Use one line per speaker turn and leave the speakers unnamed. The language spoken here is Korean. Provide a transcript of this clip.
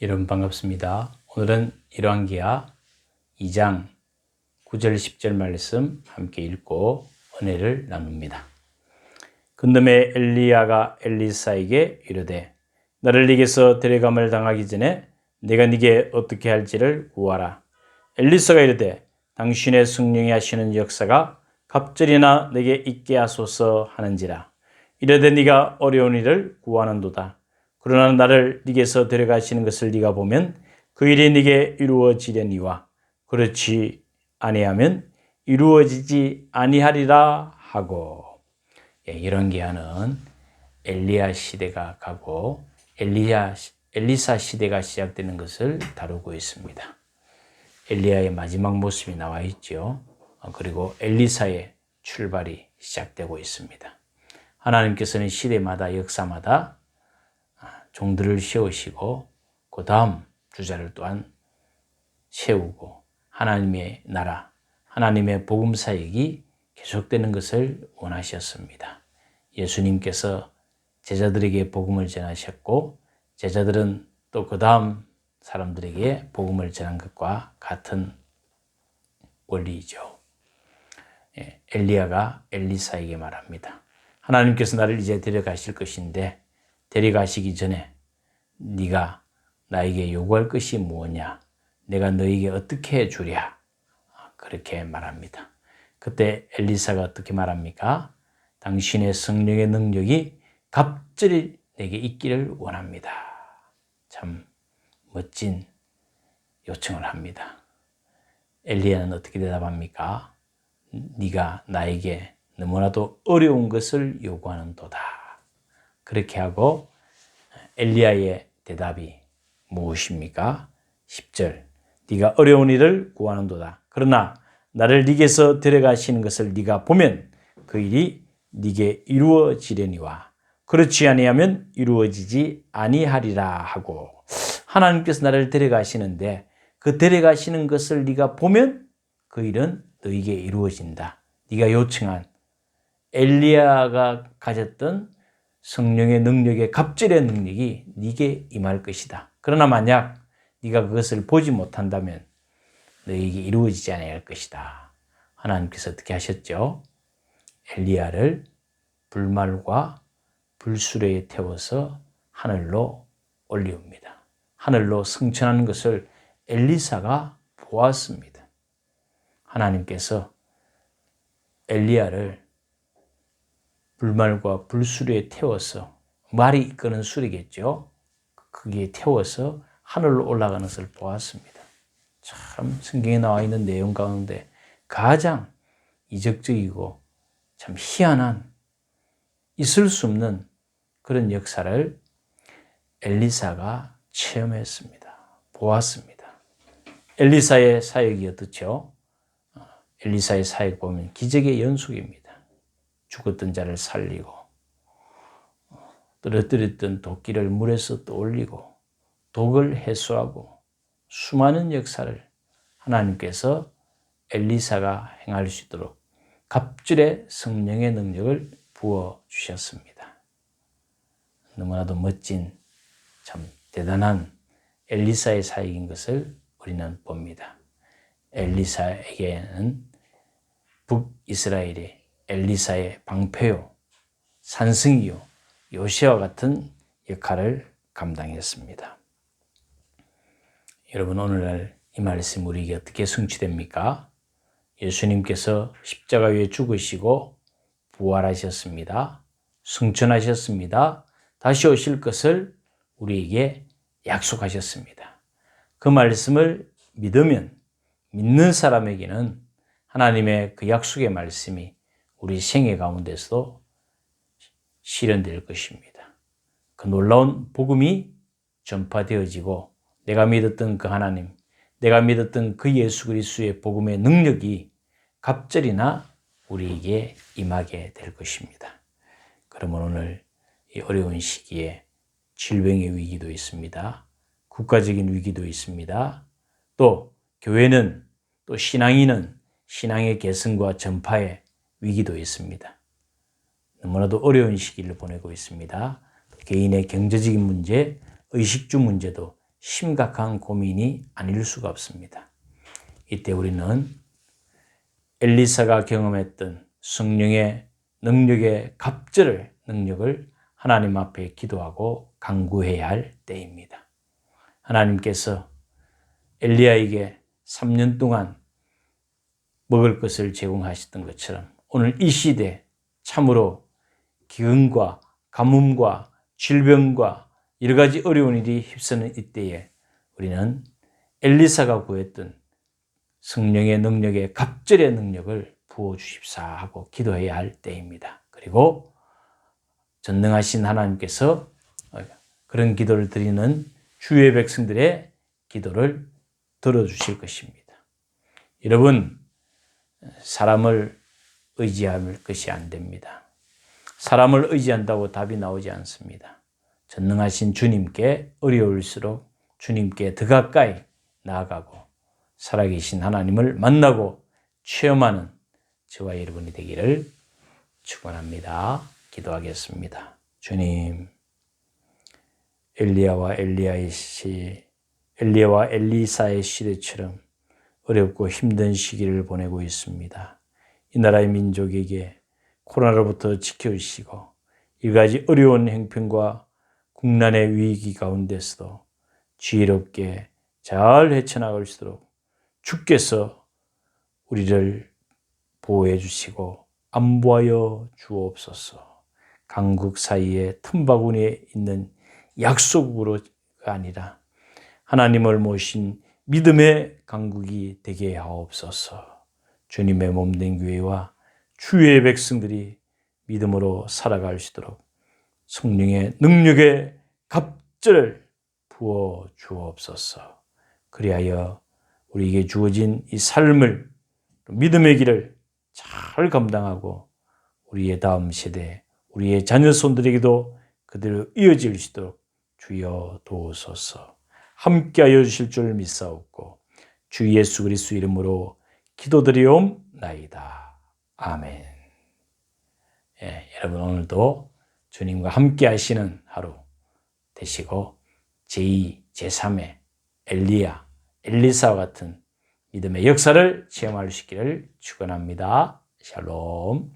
여러분 반갑습니다. 오늘은 열왕기하 2장 9절 10절 말씀 함께 읽고 은혜를 나눕니다. 그다음에 엘리야가 엘리사에게 이르되 나를 네게서 데려감을 당하기 전에 내가 네게 어떻게 할지를 구하라. 엘리사가 이르되 당신의 성령이 하시는 역사가 갑절이나 내게 있게 하소서 하는지라. 이르되 네가 어려운 일을 구하는도다. 그러나 나를 네게서 데려가시는 것을 네가 보면 그 일이 네게 이루어지려니와 그렇지 아니하면 이루어지지 아니하리라 하고. 열왕기하는 엘리야 시대가 가고 엘리사 시대가 시작되는 것을 다루고 있습니다. 엘리야의 마지막 모습이 나와 있죠. 그리고 엘리사의 출발이 시작되고 있습니다. 하나님께서는 시대마다 역사마다 종들을 세우시고 그 다음 주자를 또한 세우고 하나님의 나라, 하나님의 복음 사역이 계속되는 것을 원하셨습니다. 예수님께서 제자들에게 복음을 전하셨고 제자들은 또 그 다음 사람들에게 복음을 전한 것과 같은 원리이죠. 엘리야가 엘리사에게 말합니다. 하나님께서 나를 이제 데려가실 것인데 데려가시기 전에 네가 나에게 요구할 것이 무엇냐? 내가 너에게 어떻게 해주랴? 그렇게 말합니다. 그때 엘리사가 어떻게 말합니까? 당신의 성령의 능력이 갑절히 내게 있기를 원합니다. 참 멋진 요청을 합니다. 엘리야는 어떻게 대답합니까? 네가 나에게 너무나도 어려운 것을 요구하는도다. 그렇게 하고 엘리야의 대답이 무엇입니까? 10절 네가 어려운 일을 구하는도다. 그러나 나를 네게서 데려가시는 것을 네가 보면 그 일이 네게 이루어지려니와 그렇지 아니하면 이루어지지 아니하리라 하고. 하나님께서 나를 데려가시는데 그 데려가시는 것을 네가 보면 그 일은 너에게 이루어진다. 네가 요청한 엘리야가 가졌던 성령의 능력의 갑절의 능력이 네게 임할 것이다. 그러나 만약 네가 그것을 보지 못한다면 너에게 이루어지지 않을 것이다. 하나님께서 어떻게 하셨죠? 엘리야를 불말과 불수레에 태워서 하늘로 올리웁니다. 하늘로 승천하는 것을 엘리사가 보았습니다. 하나님께서 엘리야를 불말과 불수레에 태워서, 말이 이끄는 수레겠죠. 거기에 태워서 하늘로 올라가는 것을 보았습니다. 참 성경에 나와 있는 내용 가운데 가장 이적적이고 참 희한한, 있을 수 없는 그런 역사를 엘리사가 체험했습니다. 보았습니다. 엘리사의 사역이 어떻죠? 엘리사의 사역 보면 기적의 연속입니다. 죽었던 자를 살리고 떨어뜨렸던 도끼를 물에서 떠올리고 독을 해소하고 수많은 역사를 하나님께서 엘리사가 행할 수 있도록 갑절의 성령의 능력을 부어주셨습니다. 너무나도 멋진 참 대단한 엘리사의 사역인 것을 우리는 봅니다. 엘리사에게는 북이스라엘의 엘리사의 방패요, 산승이요, 요새와 같은 역할을 감당했습니다. 여러분, 오늘날 이 말씀 우리에게 어떻게 성취됩니까? 예수님께서 십자가 위에 죽으시고 부활하셨습니다. 승천하셨습니다. 다시 오실 것을 우리에게 약속하셨습니다. 그 말씀을 믿으면 믿는 사람에게는 하나님의 그 약속의 말씀이 우리 생애 가운데서도 실현될 것입니다. 그 놀라운 복음이 전파되어지고 내가 믿었던 그 하나님, 내가 믿었던 그 예수 그리스도의 복음의 능력이 갑절이나 우리에게 임하게 될 것입니다. 그러면 오늘 이 어려운 시기에 질병의 위기도 있습니다. 국가적인 위기도 있습니다. 또 교회는, 또 신앙인은 신앙의 계승과 전파의 위기도 있습니다. 너무나도 어려운 시기를 보내고 있습니다. 개인의 경제적인 문제, 의식주 문제도 심각한 고민이 아닐 수가 없습니다. 이때 우리는 엘리사가 경험했던 성령의 능력의 갑절의 능력을 하나님 앞에 기도하고 간구해야 할 때입니다. 하나님께서 엘리야에게 3년 동안 먹을 것을 제공하셨던 것처럼 오늘 이 시대 참으로 기근과 가뭄과 질병과 여러 가지 어려운 일이 휩쓰는 이때에 우리는 엘리사가 구했던 성령의 능력의 갑절의 능력을 부어주십사 하고 기도해야 할 때입니다. 그리고 전능하신 하나님께서 그런 기도를 드리는 주의 백성들의 기도를 들어주실 것입니다. 여러분, 사람을 의지할 것이 안 됩니다. 사람을 의지한다고 답이 나오지 않습니다. 전능하신 주님께 어려울수록 주님께 더 가까이 나아가고 살아계신 하나님을 만나고 체험하는 저와 여러분이 되기를 축원합니다. 기도하겠습니다. 주님, 엘리야와 엘리사의 시대처럼 어렵고 힘든 시기를 보내고 있습니다. 이 나라의 민족에게 코로나로부터 지켜주시고 이가지 어려운 형편과 국난의 위기 가운데서도 지혜롭게 잘 헤쳐나갈 수 있도록 주께서 우리를 보호해 주시고 안보하여 주옵소서. 강국 사이에 틈바구니에 있는 약소국으로가 아니라 하나님을 모신 믿음의 강국이 되게 하옵소서. 주님의 몸된 교회와 주의 백성들이 믿음으로 살아갈 수 있도록 성령의 능력의 갑절을 부어 주옵소서. 그리하여 우리에게 주어진 이 삶을 믿음의 길을 잘 감당하고 우리의 다음 세대, 우리의 자녀손들에게도 그대로 이어질 수 있도록 주여 도우소서. 함께하여 주실 줄 믿사옵고 주 예수 그리스도 이름으로 기도드리옵나이다. 아멘. 여러분 오늘도 주님과 함께 하시는 하루 되시고 제2, 제3의 엘리야, 엘리사와 같은 믿음의 역사를 체험할 수 있기를 축원합니다. 샬롬.